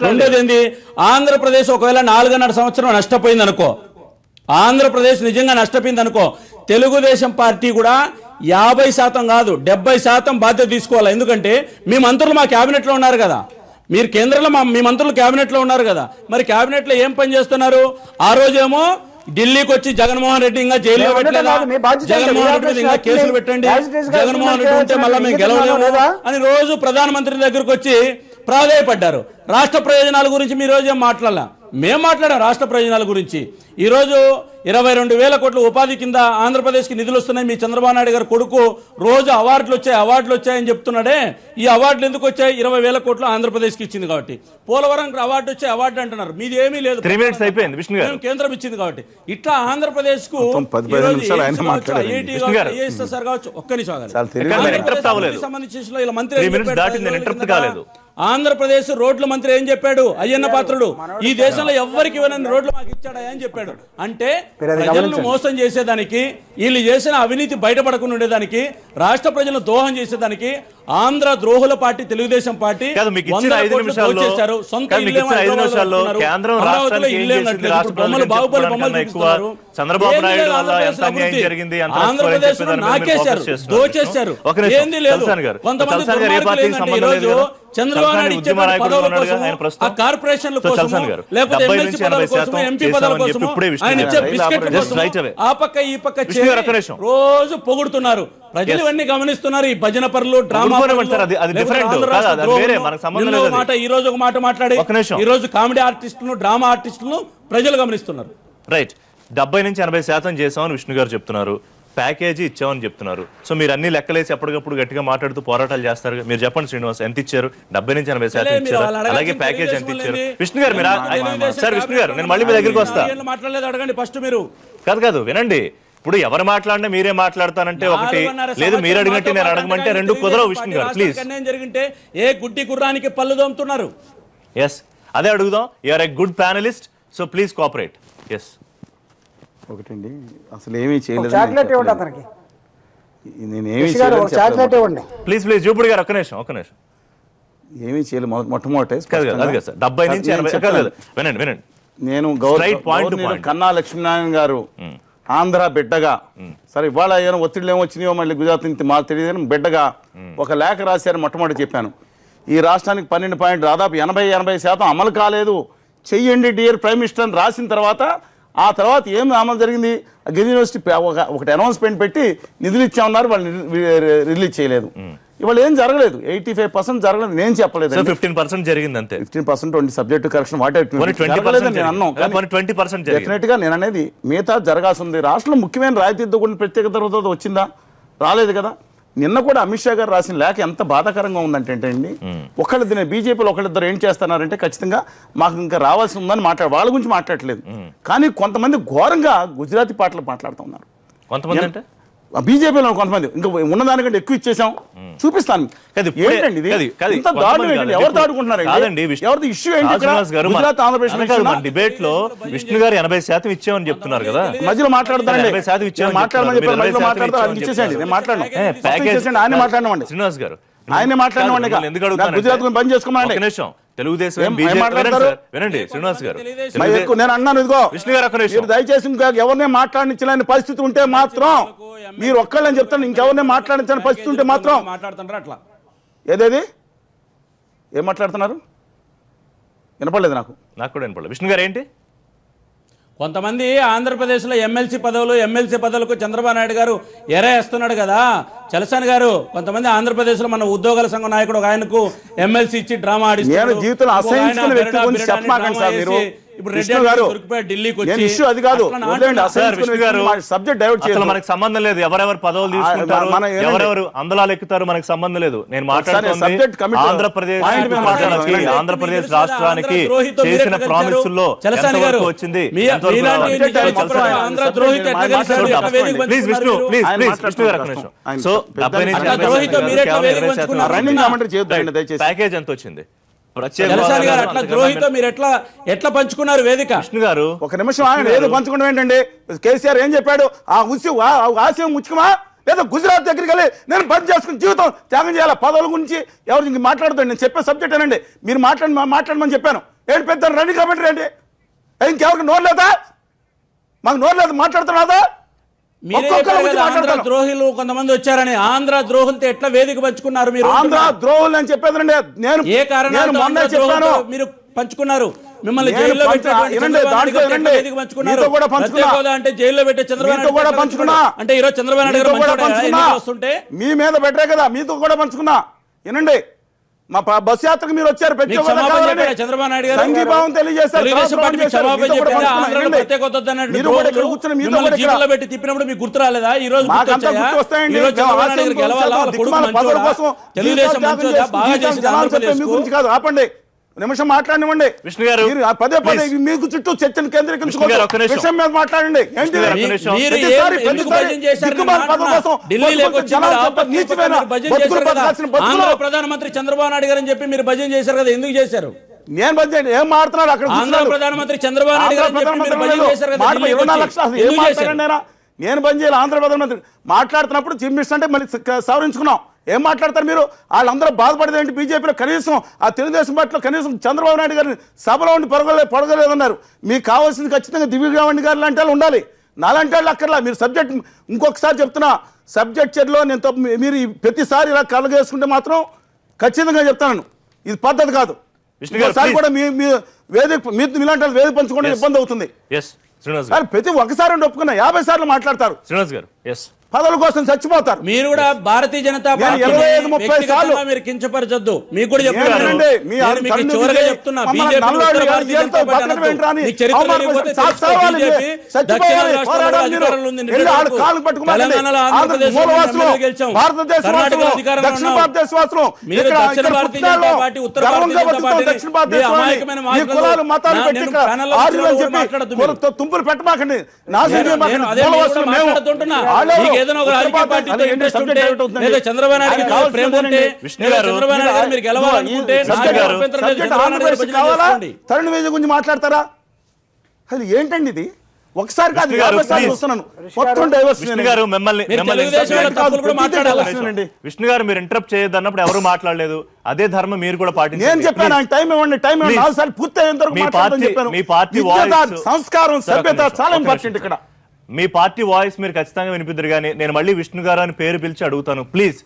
రెండోది, ఆంధ్రప్రదేశ్ ఒకవేళ 4.5 సంవత్సరం నష్టపోయింది అనుకో, ఆంధ్రప్రదేశ్ నిజంగా నష్టపోయింది అనుకో, తెలుగుదేశం పార్టీ కూడా 50% కాదు 70% బాధ్యత తీసుకోవాలి. ఎందుకంటే మీ మంత్రులు మా క్యాబినెట్లో ఉన్నారు కదా, మీరు కేంద్రంలో మీ మంత్రులు క్యాబినెట్లో ఉన్నారు కదా, మరి క్యాబినెట్లో ఏం పని చేస్తున్నారు? ఆ రోజేమో ఢిల్లీకి వచ్చి జగన్మోహన్ రెడ్డి ఇంకా జైల్లో పెట్టలేదా, జగన్మోహన్ రెడ్డి మీద ఇంకా కేసులు పెట్టండి, జగన్మోహన్ రెడ్డి ఉంటే మళ్ళీ మేము గెలవలేము అని రోజు ప్రధానమంత్రి దగ్గరకు వచ్చి ప్రాధాయపడ్డారు. రాష్ట్ర ప్రయోజనాల గురించి మీ రోజు ఏం మాట్లాడాల? మేము మాట్లాడాం రాష్ట్ర ప్రయోజనాల గురించి. ఈరోజు 22,000 కోట్ల ఉపాధి కింద ఆంధ్రప్రదేశ్కి నిధులు వస్తున్నాయి. మీ చంద్రబాబు నాయుడు గారు కొడుకు రోజు అవార్డులు వచ్చాయని చెప్తున్నాడే, ఈ అవార్డులు ఎందుకు వచ్చాయి? 20,000 కోట్లు ఆంధ్రప్రదేశ్కి ఇచ్చింది కాబట్టి. పోలవరం అవార్డు వచ్చే అవార్డు అంటున్నారు, మీది ఏమీ లేదు, కేంద్రం ఇచ్చింది కాబట్టి. ఇట్లా ఆంధ్రప్రదేశ్ కు సంబంధించి ఆంధ్రప్రదేశ్ రోడ్ల మంత్రి ఏం చెప్పాడు? అయ్యన్న పాత్రుడు ఈ దేశంలో ఎవరికి ఇవ్వనని రోడ్లు మాకు ఇచ్చాడా అని చెప్పాడు. అంటే ప్రజలను మోసం చేసేదానికి, వీళ్ళు చేసిన అవినీతి బయటపడకుండా ఉండేదానికి, రాష్ట్ర ప్రజలను దోహం చేసేదానికి ఆంధ్ర ద్రోహుల పార్టీ తెలుగుదేశం పార్టీ దోచేశారు. ఏంది లేదు, కొంతమంది చంద్రబాబు నాయుడు ఇచ్చే పదవుల కోసం, ఆ కార్పొరేషన్ల కోసం, లేకపోతే ఎమ్మెల్సీ పదవుల కోసం, ఎంపీ పదవుల కోసం, ఆయన ఇచ్చే బిస్కెట్ కోసం ఆ పక్క ఈ పక్క రోజు పొగుడుతున్నారు. ప్రజలు ఇవన్నీ గమనిస్తున్నారు. ఈ భజన పరులు, డ్రామా మాట ఈ రోజు ఒక మాట మాట్లాడి ఈ రోజు కామెడీ ఆర్టిస్టులను, డ్రామా ఆర్టిస్టులను ప్రజలు గమనిస్తున్నారు. రైట్, 70 నుంచి 80% చేసామని విష్ణు గారు చెప్తున్నారు, ప్యాకేజీ ఇచ్చామని చెప్తున్నారు. సో మీరు అన్ని లెక్కలేసి ఎప్పటికప్పుడు గట్టిగా మాట్లాడుతూ పోరాటాలు చేస్తారు. మీరు చెప్పండి శ్రీనివాస్, ఎంత ఇచ్చారు? 70 నుంచి 80% ఇచ్చారు, అలాగే ప్యాకేజ్ ఎంత ఇచ్చారు? విష్ణు గారు సార్, విష్ణు గారు నేను మళ్ళీ మీ దగ్గరికి వస్తా. మాట్లాడలేదు, అడగండి ఫస్ట్ మీరు. కాదు వినండి, ఇప్పుడు ఎవరు మాట్లాడినా మీరే మాట్లాడతానంటే ఒకటి, లేదు మీరు అడిగినట్టు నేను అడగమంటే రెండు కుదరవు. విష్ణు గారు ప్లీజ్. జరిగింటే ఏ గుడ్డి గుర్రానికి పళ్ళు దోముతున్నారు? ఎస్, అదే అడుగుదాం. You are a good panelist, so please cooperate. Yes. ఒకటండి, అసలు ఏమీ చేయలేదు. ప్లీజ్ ప్లీజ్ జూపుడు గారు ఒక్క నిమిషం. ఏమీ చేయలేదు. మొట్టమొదటి 70 నుంచి 80. వినండి. నేను కన్నా లక్ష్మీనారాయణ గారు ఆంధ్ర బిడ్డగా, సరే ఇవాళ ఏమైనా ఒత్తిడిలు ఏమొచ్చినాయో మళ్ళీ గుజరాత్ నుంచి మాకు తెలియదు, బిడ్డగా ఒక లేఖ రాశారు. మొట్టమొదటి చెప్పాను, ఈ రాష్ట్రానికి 12 దాదాపు 80% అమలు కాలేదు, చెయ్యండి డియర్ ప్రైమ్ మినిస్టర్ అని రాసిన తర్వాత, ఆ తర్వాత ఏం అమలు జరిగింది? గిరి యూనివర్సిటీ ఒకటి అనౌన్స్మెంట్ పెట్టి నిధులు ఇచ్చామన్నారు, వాళ్ళు రిలీజ్ చేయలేదు. ఇవాళ ఏం జరగలేదు, 85% జరగలేదు. నేను చెప్పలేదు, 15% జరిగింది అంతే. 15% సబ్జెక్టు కరెక్షన్ డెఫినెట్ గా నేను అనేది మిగతా జరగాల్సి ఉంది. రాష్ట్రంలో ముఖ్యమైన రాయితీతో కూడిన ప్రత్యేక తరగతి వచ్చిందా? రాలేదు కదా. నిన్న కూడా అమిత్ షా గారు రాసిన లేఖ ఎంత బాధాకరంగా ఉందంటే అండి, ఒకళ్ళిద్దరు బీజేపీలో ఒకళ్ళిద్దరు ఏం చేస్తున్నారంటే ఖచ్చితంగా మాకు ఇంకా రావాల్సి ఉందని వాళ్ళ గురించి మాట్లాడట్లేదు, కానీ కొంతమంది ఘోరంగా గుజరాతీ పాటలు మాట్లాడుతూ ఉన్నారు. కొంతమంది అంటే బీజేపీలో కొంతమంది ఇంకా ఉన్నదానికంటే ఎక్కువ ఇచ్చేసాం, చూపిస్తాను. డిబేట్ లో విష్ణు గారు 80% ఇచ్చామని చెప్తున్నారు కదా, మధ్యలో మాట్లాడతారండి. ఆయన మాట్లాడమండి, శ్రీనివాస్ గారు ఆయన మాట్లాడమండి. గుజరాత్ పని చేసుకోమండి. తెలుగుదేశం వినండి శ్రీనివాస్ గారు, నేను అన్నాను ఇదిగో విష్ణు గారు దయచేసి ఇంకా ఎవరినే మాట్లాడించలేని పరిస్థితి ఉంటే మాత్రం, మీరు ఒక్కళ్ళని చెప్తాను, ఇంకెవరినే మాట్లాడించని పరిస్థితి ఉంటే మాత్రం మాట్లాడుతున్నారు. అట్లా ఏదేది ఏం మాట్లాడుతున్నారు? వినపడలేదు. నాకు కూడా వినపడలేదు. విష్ణు గారు ఏంటి, కొంతమంది ఆంధ్రప్రదేశ్లో ఎమ్మెల్సీ పదవులకు చంద్రబాబు నాయుడు గారు ఎరేస్తున్నాడు కదా చలసాని గారు. కొంతమంది ఆంధ్రప్రదేశ్లో మన ఉద్యోగుల సంఘం నాయకుడు ఒక ఆయనకు ఎమ్మెల్సీ ఇచ్చి డ్రామా ఆడిస్తున్నారు. మనకు సంబంధం లేదు, ఎవరెవరు పదవులు తీసుకుంటారు, ఎవరెవరు అందలాలు ఎక్కుతారు, మనకు సంబంధం లేదు. నేను మాట్లాడుతుంది ఆంధ్రప్రదేశ్ రాష్ట్రానికి చేసిన ప్రామిస్ లో వచ్చింది. ప్లీజ్ విష్ణు, విష్ణు గారు సో ప్యాకేజ్ ఎంత వచ్చింది? అట్లా ద్రోహితో మీరు ఎట్లా పంచుకున్నారు వేదిక? విష్ణు గారు ఒక నిమిషం, ఆయన ఏదో పంచుకోవడం ఏంటండి? కేసీఆర్ ఏం చెప్పాడు? ఆ ఆశయం ముచ్చుకుమా లేదా గుజరాత్ దగ్గరికి వెళ్ళి నేను బంద్ చేసుకుని జీవితం త్యాగం చేయాలా? పదవుల గురించి ఎవరు ఇంక మాట్లాడుతాడు? నేను చెప్పే సబ్జెక్ట్ ఏనండి. మీరు మాట్లాడమని చెప్పాను. ఏంటి పెద్ద రండి కాబట్టి రండి. ఇంకెవరికి నోరు లేదా? మాకు నోరు లేదు, మాట్లాడుతున్నాదా? ఆంధ్ర ద్రోహులు కొంతమంది వచ్చారని. ఆంధ్ర ద్రోహులతో ఎట్లా వేదిక పంచుకున్నారు మీరు? ఆంధ్ర ద్రోహులు అని చెప్పేదండి. నేను ఏ కారణం చెప్పాను మీరు పంచుకున్నారు? మిమ్మల్ని నేను జైల్లో అంటే జైల్లో పెట్టే చంద్రబాబు పంచుకున్నా అంటే ఈరోజు చంద్రబాబు నాయుడు గారు వస్తుంటే మీ మీద పెట్టే కదా, మీతో కూడా పంచుకున్నా. వినండి, మా బస్ యాత్రకు మీరు వచ్చారు, చంద్రబాబు నాయుడు గారు సంఘీభావం తెలియజేశారు. పెట్టి తిప్పినప్పుడు మీకు గుర్తు రాలేదా? ఈ రోజు గురించి కాదు, ఆపండి నిమిషం మాట్లాడివ్వండి. విష్ణు గారు పదే పదే మీకు చుట్టూ చర్చను కేంద్రీకరించుకోండి, విషయం మీద మాట్లాడండి. ప్రధానమంత్రి చంద్రబాబు నాయుడు గారు అని చెప్పి మీరు భజన చేశారు కదా, ఎందుకు చేశారు? నేను భజన ఏం మాట్లాడుతున్నాడు అక్కడ? ఆంధ్ర ప్రధానమంత్రి చంద్రబాబు నాయుడు గారు నేను బంద్ చేయాలి. ఆంధ్ర ప్రధానమంత్రి మాట్లాడుతున్నప్పుడు చీఫ్ మినిస్టర్ అంటే మళ్ళీ సవరించుకున్నాం. ఏం మాట్లాడతారు మీరు? వాళ్ళందరూ బాధపడేది ఏంటి? బీజేపీలో కనీసం ఆ తెలుగుదేశం పార్టీలో కనీసం చంద్రబాబు నాయుడు గారిని సభలో ఉండి పొడగలేదన్నారు. మీకు కావాల్సింది ఖచ్చితంగా దివ్యగావణి గారు లాంటి వాళ్ళు ఉండాలి, నాలాంటి వాళ్ళు అక్కర్లా. మీరు సబ్జెక్ట్ ఇంకొకసారి చెప్తున్నా, సబ్జెక్ట్ చర్యలో నేను మీరు ప్రతిసారి ఇలా కలగేసుకుంటే మాత్రం ఖచ్చితంగా చెప్తాను, ఇది పద్ధతి కాదు. కూడా మీ వేదిక మీలాంటి వాళ్ళు వేదిక పంచుకోవడం ఇబ్బంది అవుతుంది. ప్రతి ఒక్కసారి ఒప్పుకున్నా 50 సార్లు మాట్లాడతారు. పదవుల కోసం చచ్చిపోతారు. మీరు కూడా భారతీయ జనతా పార్టీ 25-30 సార్లు మీరు కించపరచొద్దు. మీకు కూడా చెప్తున్నా, తుంపులు పెట్టమాకండి. ఏదైనా ఒక రాజకీయ పార్టీతో ఇంట్రెస్ట్ ఉంటే లేదా చంద్రబాబు నాయుడు గారికి ప్రేమ ఉంటే చంద్రబాబు నాయుడు గారు మీరు గెలవాలనుకుంటే తరుణ్ వేజ గురించి మాట్లాడతారా? అది ఏంటండి ఇది? ఒకసారి కాదు, విష్ణు గారు మీరు ఇంటరప్ట్ చేయొద్దు అన్నప్పుడు ఎవరు మాట్లాడలేదు. అదే ధర్మం మీరు కూడా పాటించారు. నేను చెప్పాను ఆయన టైం ఇవ్వండి, టైం ఇవ్వండి. 4 సార్లు పూర్తయ్యేంత వరకు మాట్లాడతాను. మీ పార్టీ సంస్కారం సభ్యత చాలా ఇంపార్టెంట్ ఇక్కడ. మీ పార్టీ వాయిస్ మీరు ఖచ్చితంగా వినిపిద్దరు. కానీ నేను మళ్ళీ విష్ణు గారు అని పేరు పిలిచి అడుగుతాను. ప్లీజ్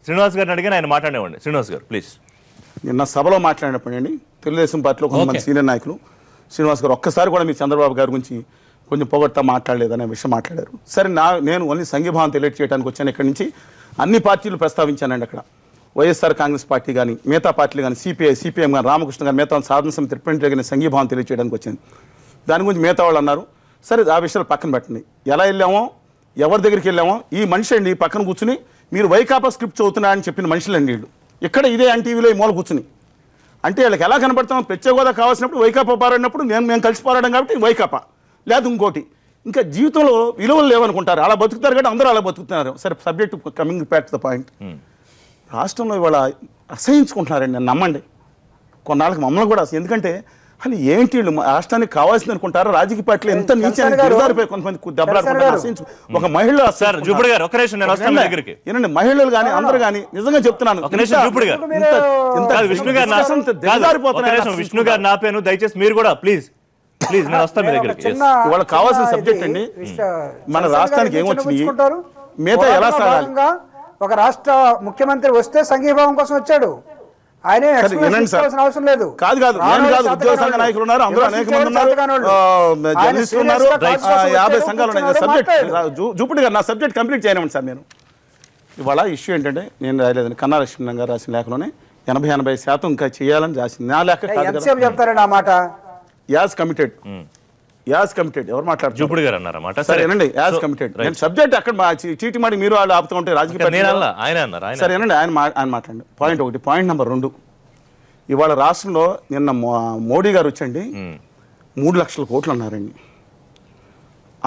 శ్రీనివాస్ గారిని అడిగిన ఆయన మాట్లాడేవ్వండి. శ్రీనివాస్ గారు ప్లీజ్. నిన్న సభలో మాట్లాడినప్పుడు అండి తెలుగుదేశం పార్టీలో కొంతమంది సీనియర్ నాయకులు శ్రీనివాస్ గారు ఒక్కసారి కూడా మీ చంద్రబాబు గారి గురించి కొంచెం పొగడ్తా మాట్లాడలేదనే విషయం మాట్లాడారు. సరే, నేను ఓన్లీ సంఘీభావం తెలియజేయడానికి వచ్చాను. ఇక్కడి నుంచి అన్ని పార్టీలు ప్రస్తావించానండి. అక్కడ వైఎస్ఆర్ కాంగ్రెస్ పార్టీ కానీ మిగతా పార్టీలు కానీ సిపిఎం కానీ రామకృష్ణ గారు మిగతా సాధన సమితి రిప్రజెంటేటివ్ సంఘీభావం తెలియజేయడానికి వచ్చింది. దాని గురించి మిగతా వాళ్ళు అన్నారు. సరే, ఆ విషయాలు పక్కన పెట్టండి. ఎలా వెళ్ళామో, ఎవరి దగ్గరికి వెళ్ళామో, ఈ మనిషి అండి పక్కన కూర్చుని మీరు వైకాపా స్క్రిప్ట్ చదువుతున్నారని చెప్పిన మనుషులండి వీళ్ళు. ఇక్కడ ఇదే ఎన్టీవీలో ఈ మూల కూర్చుని అంటే వీళ్ళకి ఎలా కనపడతాం? ప్రత్యేక హోదా కావాల్సినప్పుడు వైకాపా పోరాడినప్పుడు మేము కలిసి పోరాడడం కాబట్టి వైకాపా, లేదా ఇంకోటి. ఇంకా జీవితంలో విలువలు లేవనుకుంటారు, అలా బతుకుతారు కాబట్టి అందరూ అలా బతుకుతున్నారు. సరే, subject coming back to the point. రాష్ట్రంలో ఇవాళ అసహించుకుంటున్నారండి. నేను నమ్మండి, కొన్నాళ్ళకి మమ్మల్ని కూడా. ఎందుకంటే అసలు ఏంటి రాష్ట్రానికి కావాల్సింది అనుకుంటారు? రాజకీయ పార్టీలు ఎంత నీచానికి దిగజారిపోయి కొంతమంది దెబ్బలాడుకుంటారు. ఒక మహిళ ఏనండి, మహిళలు కానీ అందరూ కానీ నిజంగా చెప్తున్నాను విష్ణు గారు నా పేరు దయచేసి మీరు కూడా ప్లీజ్ నేను వస్తాను మీ దగ్గరికి. వాళ్ళకి కావాల్సిన సబ్జెక్ట్ అండి, మన రాష్ట్రానికి ఏమొచ్చినాయి, మిగతా ఎలా సాగాలి. ఒక రాష్ట్ర ముఖ్యమంత్రి వస్తే సంఘీభావం కోసం వచ్చాడు. ఆయన అవసరం లేదు. కాదు ఉద్యోగ సంఘ నాయకులు ఉన్నారు, అందరూ అనేక మంది ఉన్నారు, జర్నలిస్టులు ఉన్నారు, 50 సంఘాలు ఉన్నాయి. సబ్జెక్ట్ జూపిడి గారు నా సబ్జెక్ట్ కంప్లీట్ చేయనివ్వండి సార్. నేను ఇవాళ ఇష్యూ ఏంటంటే నేను రాయలేదని కన్నా లక్ష్మణ్ గారు రాసిన లేఖలోనే 80-80% ఇంకా చేయాలని రాసింది. నా లేఖ చెప్తారండి ఆ మాట. యాజ్ కమిటెడ్ ఎవరు మాట్లాడుతున్నారు? జూపిడి గారు అన్నారన్నమాట. సరేనండి, యాజ్ కమిటెడ్. నేను సబ్జెక్ట్ అక్కడ చీటి మాడి మీరు వాళ్ళు ఆపుతూ ఉంటే రాజకీయ సరేనండి, ఆయన మాట్లాడండి. పాయింట్ 1. పాయింట్ నెంబర్ 2, ఇవాళ రాష్ట్రంలో నిన్న మోడీ గారు వచ్చండి 3 లక్షల కోట్లు అన్నారండి.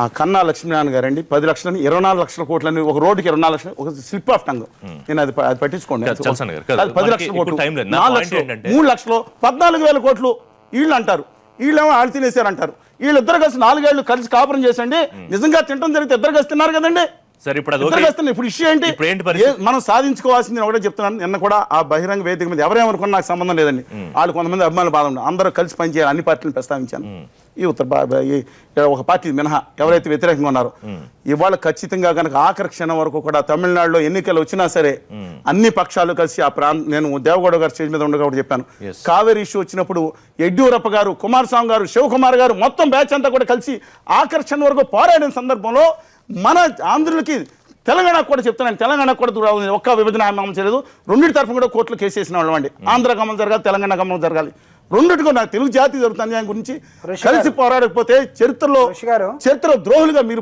ఆ కన్నా లక్ష్మీనారాయణ గారండి 10 లక్షలని 24 లక్షల కోట్లని, ఒక రోడ్డుకి 24 లక్షలు, ఒక స్లిప్ ఆఫ్ టంగ్. నేను అది పట్టించుకోండి. 10 లక్షల కోట్లు, 4 లక్షలు, 3 లక్షలు, 14,000 కోట్లు వీళ్ళు అంటారు. వీళ్ళేమో వాళ్ళు తినేసారు అంటారు. వీళ్ళిద్దరు కలిసి 4 ఏళ్ళు కలిసి కాపురం చేసండి. నిజంగా తింటం జరిగితే ఇద్దరు కలిసి తిన్నారు కదండి. సరే, ఇప్పుడు అది ఇద్దరు ఓకే. వస్తున్నాయి. ఇప్పుడు ఇష్యూ ఏంటి? ఇప్పుడు ఏంటి పరిస్థితి? మనం సాధించుకోవాల్సింది నేను ఒకటే చెప్తున్నాను. నిన్న కూడా ఆ బహిరంగ వేదిక మీద ఎవరేమనుకున్నా నాకు సంబంధం లేదండి. వాళ్ళు కొంతమంది అభిమానులు బాధ ఉన్నారు. అందరూ కలిసి పనిచేయాలి, అన్ని పార్టీలను ప్రస్తావించాను. ఈ ఒక పార్టీ మినహా ఎవరైతే వ్యతిరేకంగా ఉన్నారో ఇవాళ ఖచ్చితంగా కనుక ఆఖరి క్షణం వరకు కూడా తమిళనాడులో ఎన్నికలు వచ్చినా సరే అన్ని పక్షాలు కలిసి ఆ నేను దేవగౌడ గారు స్టేజ్ మీద ఉండగా కూడా చెప్పాను. కావేరీ ఇష్యూ వచ్చినప్పుడు యడ్యూరప్ప గారు, కుమారస్వామి గారు, శివకుమార్ గారు మొత్తం బ్యాచ్ అంతా కూడా కలిసి ఆఖరి క్షణం వరకు పోరాడిన సందర్భంలో మన ఆంధ్రులకి తెలంగాణకు కూడా చెప్తున్నాను, తెలంగాణకు కూడా దూరం ఒక్క విభజన హామీ అమలు చేయలేదు. రెండింటి తరఫున కూడా కోర్టులో కేసు వేసిన వాళ్ళం అండి. ఆంధ్రాకి అమలు జరగాలి, తెలంగాణకు అమలు జరగాలి. రెండింటికి నాకు తెలుగు జాతి జరుగుతుంది అన్యాయం గురించి కలిసి పోరాడకపోతే చరిత్రలో ద్రోహులుగా మీరు